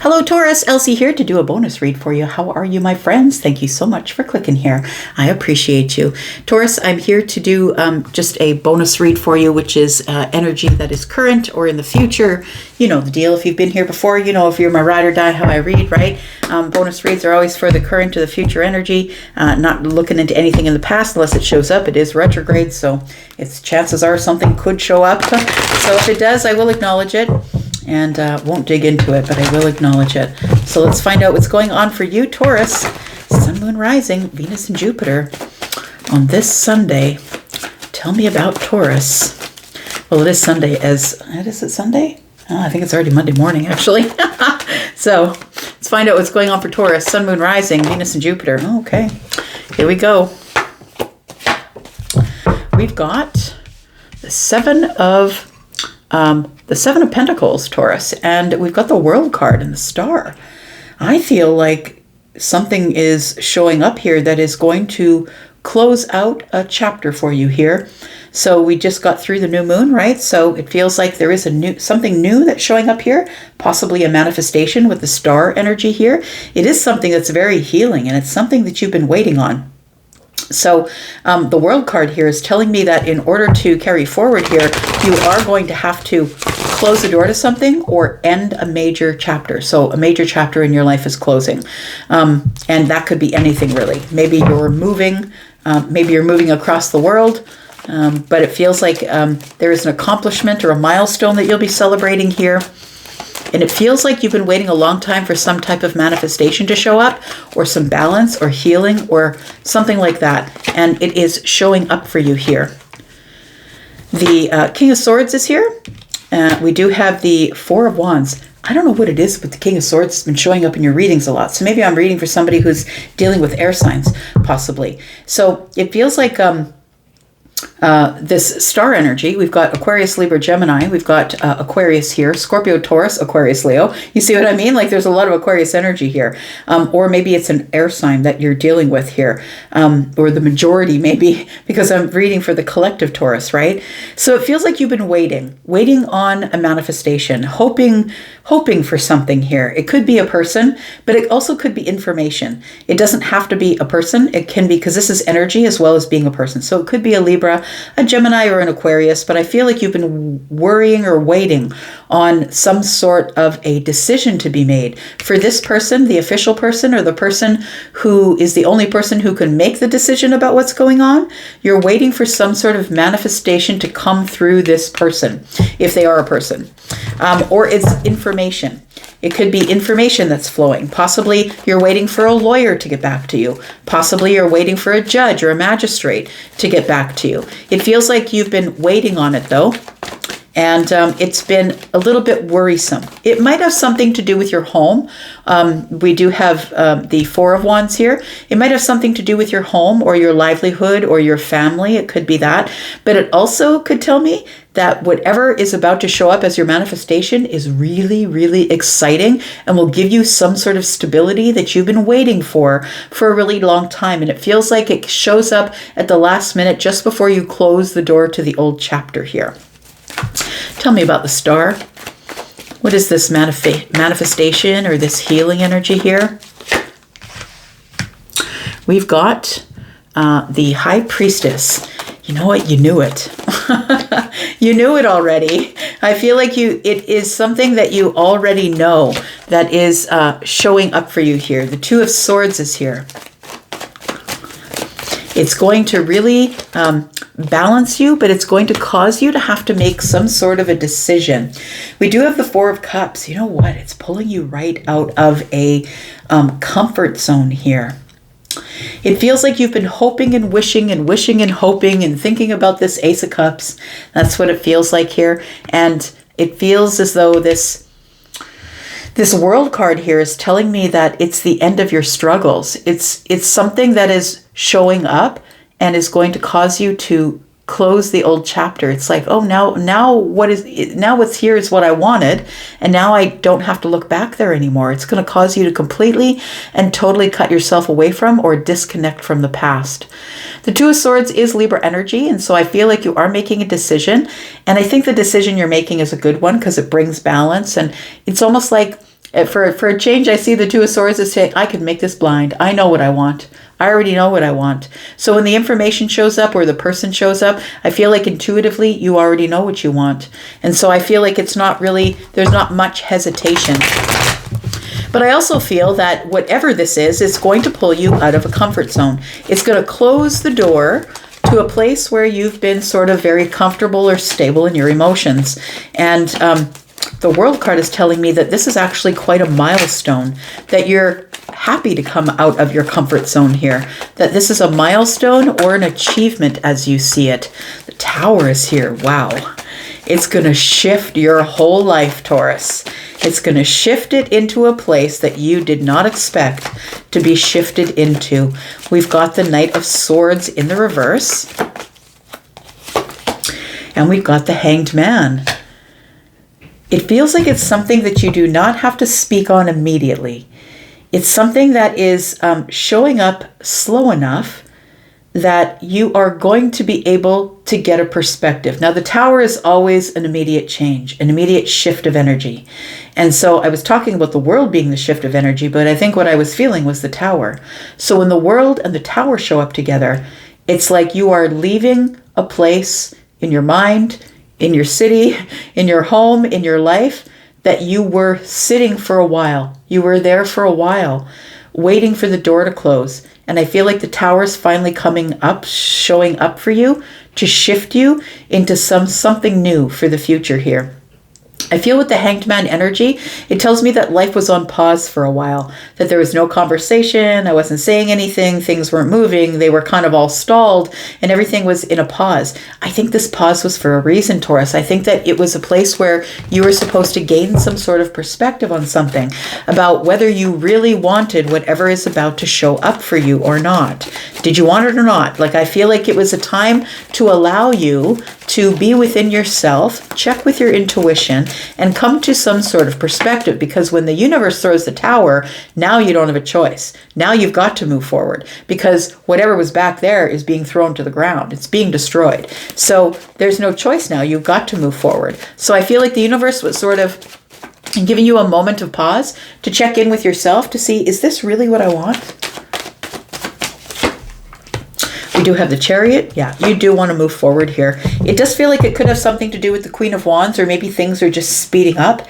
Hello Taurus, Elsie here to do a bonus read for you. How are you, my friends? Thank you so much for clicking here. I appreciate you. Taurus, I'm here to do just a bonus read for you, which is energy that is current or in the future. You know the deal. If you've been here before, you know if you're my ride or die how I read, right? Bonus reads are always for the current or the future energy, not looking into anything in the past unless it shows up. It is retrograde, so it's chances are something could show up. So if it does, I will acknowledge it. And won't dig into it, but I will acknowledge it. So let's find out what's going on for you, Taurus. Sun, Moon, Rising, Venus, and Jupiter on this Sunday. Tell me about Taurus. Well, it is Sunday is it Sunday? Oh, I think it's already Monday morning, actually. So let's find out what's going on for Taurus. Sun, Moon, Rising, Venus, and Jupiter. Okay, here we go. We've got the Seven of Pentacles, Taurus, and we've got the World card and the Star. I feel like something is showing up here that is going to close out a chapter for you here. So we just got through the new moon, right? So it feels like there is something new that's showing up here, possibly a manifestation with the Star energy here. It is something that's very healing, and it's something that you've been waiting on. So the World card here is telling me that in order to carry forward here, you are going to have to close the door to something or end a major chapter. So a major chapter in your life is closing. And that could be anything really. Maybe you're moving across the world, but it feels like there is an accomplishment or a milestone that you'll be celebrating here. And it feels like you've been waiting a long time for some type of manifestation to show up, or some balance or healing or something like that. And it is showing up for you here. The King of Swords is here. We do have the Four of Wands. I don't know what it is, but the King of Swords has been showing up in your readings a lot. So maybe I'm reading for somebody who's dealing with air signs, possibly. So it feels like this star energy, we've got Aquarius, Libra, Gemini, we've got Aquarius here, Scorpio, Taurus, Aquarius, Leo. You see what I mean? Like there's a lot of Aquarius energy here. Or maybe it's an air sign that you're dealing with here, or the majority maybe, because I'm reading for the collective Taurus, right? So it feels like you've been waiting on a manifestation, hoping for something here. It could be a person, but it also could be information. It doesn't have to be a person. It can be, because this is energy as well as being a person. So it could be a Libra, a Gemini, or an Aquarius, but I feel like you've been worrying or waiting on some sort of a decision to be made for this person, the official person, or the person who is the only person who can make the decision about what's going on. You're waiting for some sort of manifestation to come through this person, if they are a person, or it's information. It could be information that's flowing. Possibly you're waiting for a lawyer to get back to you. Possibly you're waiting for a judge or a magistrate to get back to you. It feels like you've been waiting on it though. And it's been a little bit worrisome. It might have something to do with your home. We do have the Four of Wands here. It might have something to do with your home or your livelihood or your family. It could be that. But it also could tell me that whatever is about to show up as your manifestation is really, really exciting and will give you some sort of stability that you've been waiting for a really long time. And it feels like it shows up at the last minute just before you close the door to the old chapter here. Tell me about the Star. What is this manifestation or this healing energy here? We've got the High Priestess. You know what? You knew it. You knew it already. I feel like it is something that you already know that is showing up for you here. The Two of Swords is here. It's going to really balance you, but it's going to cause you to have to make some sort of a decision. We do have the Four of Cups. You know what? It's pulling you right out of a comfort zone here. It feels like you've been hoping and wishing and wishing and hoping and thinking about this Ace of Cups. That's what it feels like here. And it feels as though this World card here is telling me that it's the end of your struggles. It's something that is showing up and is going to cause you to close the old chapter. It's like, oh, now what's here is what I wanted, and now I don't have to look back there anymore. It's going to cause you to completely and totally cut yourself away from or disconnect from the past. The Two of Swords is Libra energy, and so I feel like you are making a decision, and I think the decision you're making is a good one because it brings balance, and it's almost like For a change, I see the Two of Swords as saying, I can make this blind. I know what I want. I already know what I want. So when the information shows up or the person shows up, I feel like intuitively you already know what you want. And so I feel like it's not really, there's not much hesitation. But I also feel that whatever this is, it's going to pull you out of a comfort zone. It's going to close the door to a place where you've been sort of very comfortable or stable in your emotions. And the World card is telling me that this is actually quite a milestone, that you're happy to come out of your comfort zone here, that this is a milestone or an achievement as you see it. The Tower is here. Wow. It's going to shift your whole life, Taurus. It's going to shift it into a place that you did not expect to be shifted into. We've got the Knight of Swords in the reverse. And we've got the Hanged Man. It feels like it's something that you do not have to speak on immediately. It's something that is showing up slow enough that you are going to be able to get a perspective. Now, the Tower is always an immediate change, an immediate shift of energy. And so I was talking about the world being the shift of energy, but I think what I was feeling was the Tower. So when the world and the Tower show up together, it's like you are leaving a place in your mind, in your city, in your home, in your life, that you were sitting for a while. You were there for a while, waiting for the door to close. And I feel like the Tower is finally coming up, showing up for you to shift you into something new for the future here. I feel with the Hanged Man energy, it tells me that life was on pause for a while, that there was no conversation, I wasn't saying anything, things weren't moving, they were kind of all stalled, and everything was in a pause. I think this pause was for a reason, Taurus. I think that it was a place where you were supposed to gain some sort of perspective on something, about whether you really wanted whatever is about to show up for you or not. Did you want it or not? Like, I feel like it was a time to allow you to be within yourself, check with your intuition, and come to some sort of perspective, because when the universe throws the Tower, now you don't have a choice. Now you've got to move forward, because whatever was back there is being thrown to the ground. It's being destroyed. So there's no choice now. You've got to move forward. So I feel like the universe was sort of giving you a moment of pause to check in with yourself to see, is this really what I want? We do have the Chariot. Yeah, you do want to move forward here. It does feel like it could have something to do with the Queen of Wands, or maybe things are just speeding up.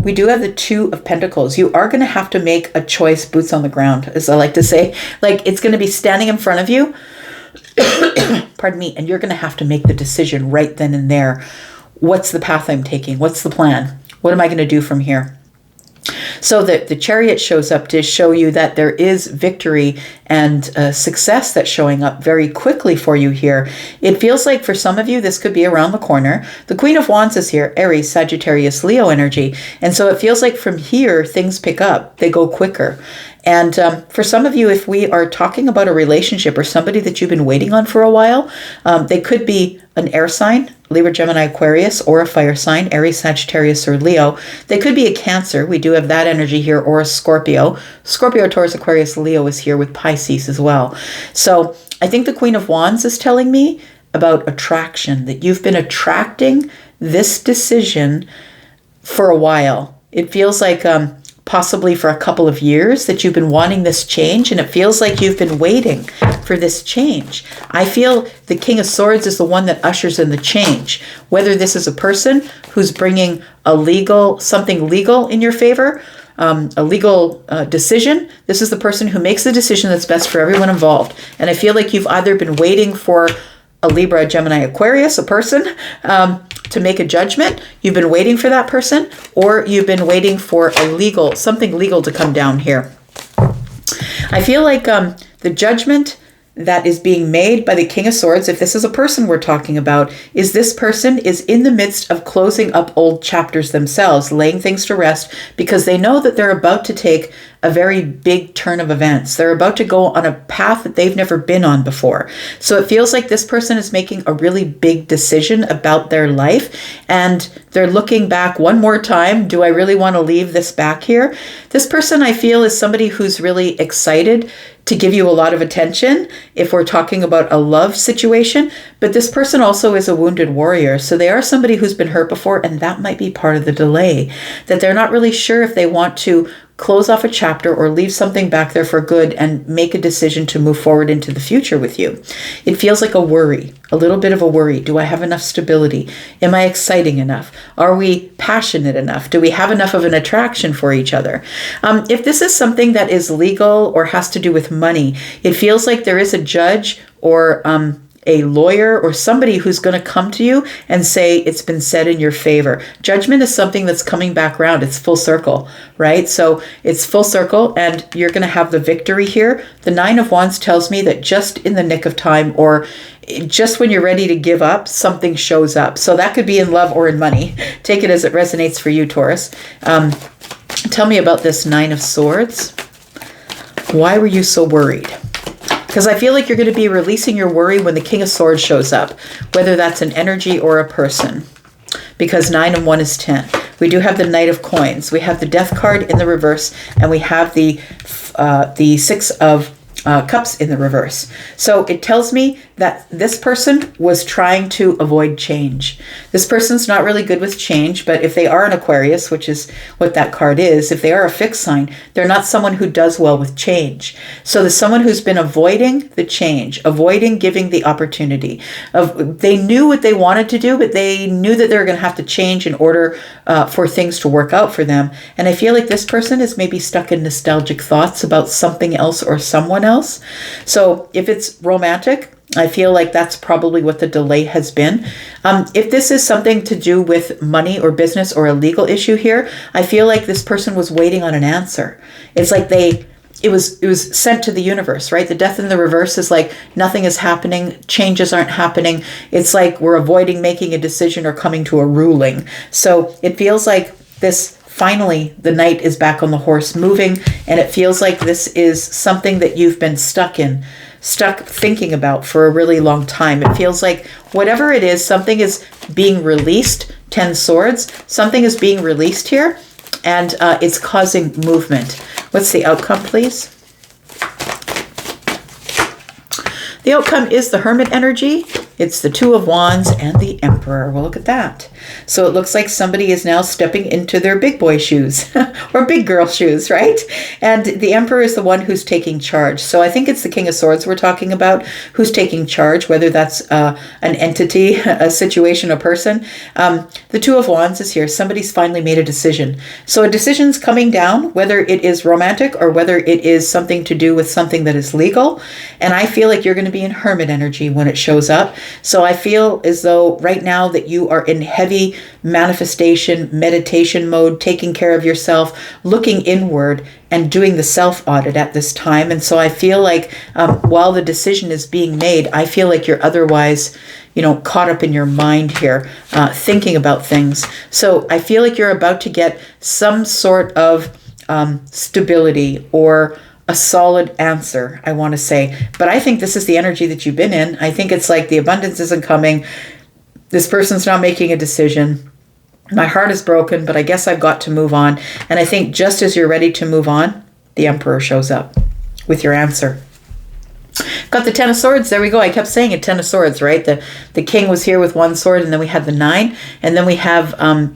We do have the Two of Pentacles. You are going to have to make a choice, boots on the ground, as I like to say. Like, it's going to be standing in front of you, pardon me, and you're going to have to make the decision right then and there. What's the path I'm taking? What's the plan? What am I going to do from here? So the Chariot shows up to show you that there is victory and success that's showing up very quickly for you here. It feels like for some of you, this could be around the corner. The Queen of Wands is here, Aries, Sagittarius, Leo energy. And so it feels like from here, things pick up. They go quicker. And for some of you, if we are talking about a relationship or somebody that you've been waiting on for a while, they could be an air sign, Libra, Gemini, Aquarius, or a fire sign, Aries, Sagittarius, or Leo. They could be a Cancer. We do have that energy here, or a Scorpio. Scorpio, Taurus, Aquarius, Leo is here with Pisces as well. So I think the Queen of Wands is telling me about attraction, that you've been attracting this decision for a while. It feels like possibly for a couple of years that you've been wanting this change, and it feels like you've been waiting for this change. I feel the King of Swords is the one that ushers in the change. Whether this is a person who's bringing something legal in your favor, a legal decision, this is the person who makes the decision that's best for everyone involved. And I feel like you've either been waiting for a Libra, Gemini, Aquarius, a person, to make a judgment. You've been waiting for that person, or you've been waiting for something legal to come down here. I feel like the judgment that is being made by the King of Swords, if this is a person we're talking about, is this person is in the midst of closing up old chapters themselves, laying things to rest, because they know that they're about to take a very big turn of events. They're about to go on a path that they've never been on before. So it feels like this person is making a really big decision about their life, and they're looking back one more time. Do I really want to leave this back here? This person, I feel, is somebody who's really excited to give you a lot of attention if we're talking about a love situation. But this person also is a wounded warrior. So they are somebody who's been hurt before, and that might be part of the delay, that they're not really sure if they want to close off a chapter or leave something back there for good and make a decision to move forward into the future with you. It feels like a worry, a little bit of a worry. Do I have enough stability? Am I exciting enough? Are we passionate enough? Do we have enough of an attraction for each other? If this is something that is legal or has to do with money, it feels like there is a judge or a lawyer or somebody who's going to come to you and say it's been said in your favor. Judgment is something that's coming back around. It's full circle, right? So it's full circle, and you're going to have the victory here. The 9 of Wands tells me that just in the nick of time, or just when you're ready to give up, something shows up. So that could be in love or in money. Take it as it resonates for you, Taurus. Tell me about this 9 of Swords. Why were you so worried? Because I feel like you're going to be releasing your worry when the King of Swords shows up, whether that's an energy or a person, because 9 and 1 is 10. We do have the Knight of Coins. We have the Death card in the reverse, and we have the 6 of Cups in the reverse. So it tells me that this person was trying to avoid change. This person's not really good with change, but if they are an Aquarius, which is what that card is, if they are a fixed sign, they're not someone who does well with change. So there's someone who's been avoiding the change, avoiding giving the opportunity. They knew what they wanted to do, but they knew that they were going to have to change in order for things to work out for them. And I feel like this person is maybe stuck in nostalgic thoughts about something else or someone else. So if it's romantic, I feel like that's probably what the delay has been. If this is something to do with money or business or a legal issue here, I feel like this person was waiting on an answer. It's like it was sent to the universe, right? The Death in the reverse is like nothing is happening, changes aren't happening. It's like we're avoiding making a decision or coming to a ruling. So it feels like this. Finally, the Knight is back on the horse moving, and it feels like this is something that you've been stuck thinking about for a really long time. It feels like whatever it is, something is being released. 10 Swords, something is being released here, and it's causing movement. What's the outcome, please? The outcome is the Hermit energy. It's the 2 of Wands and the Emperor. Well, look at that. So it looks like somebody is now stepping into their big boy shoes or big girl shoes, right? And the Emperor is the one who's taking charge. So I think it's the King of Swords we're talking about who's taking charge, whether that's an entity, a situation, a person. The 2 of Wands is here. Somebody's finally made a decision. So a decision's coming down, whether it is romantic or whether it is something to do with something that is legal. And I feel like you're going to be in Hermit energy when it shows up. So I feel as though right now that you are in heavy manifestation, meditation mode, taking care of yourself, looking inward and doing the self-audit at this time. And so I feel like while the decision is being made, I feel like you're otherwise, caught up in your mind here, thinking about things. So I feel like you're about to get some sort of stability or a solid answer, I want to say. But I think this is the energy that you've been in. I think it's like the abundance isn't coming. This person's not making a decision. My heart is broken, but I guess I've got to move on. And I think just as you're ready to move on, the Emperor shows up with your answer. Got the 10 of Swords. There we go. I kept saying it, 10 of Swords, right? The King was here with 1 sword, and then we had the 9, and then we have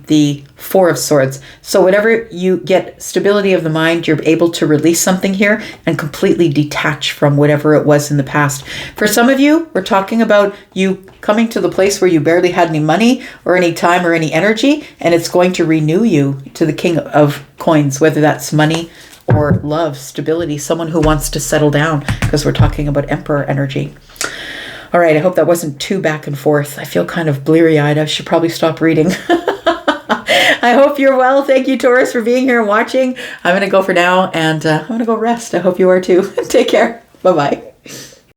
the 4 of Swords. So whatever you get stability of the mind, you're able to release something here and completely detach from whatever it was in the past. For some of you, we're talking about you coming to the place where you barely had any money or any time or any energy, and it's going to renew you to the King of Coins, whether that's money or love, stability, someone who wants to settle down, because we're talking about Emperor energy. All right, I hope that wasn't too back and forth. I feel kind of bleary-eyed. I should probably stop reading. I hope you're well. Thank you, Taurus, for being here and watching. I'm going to go for now, and I'm going to go rest. I hope you are too. Take care. Bye-bye.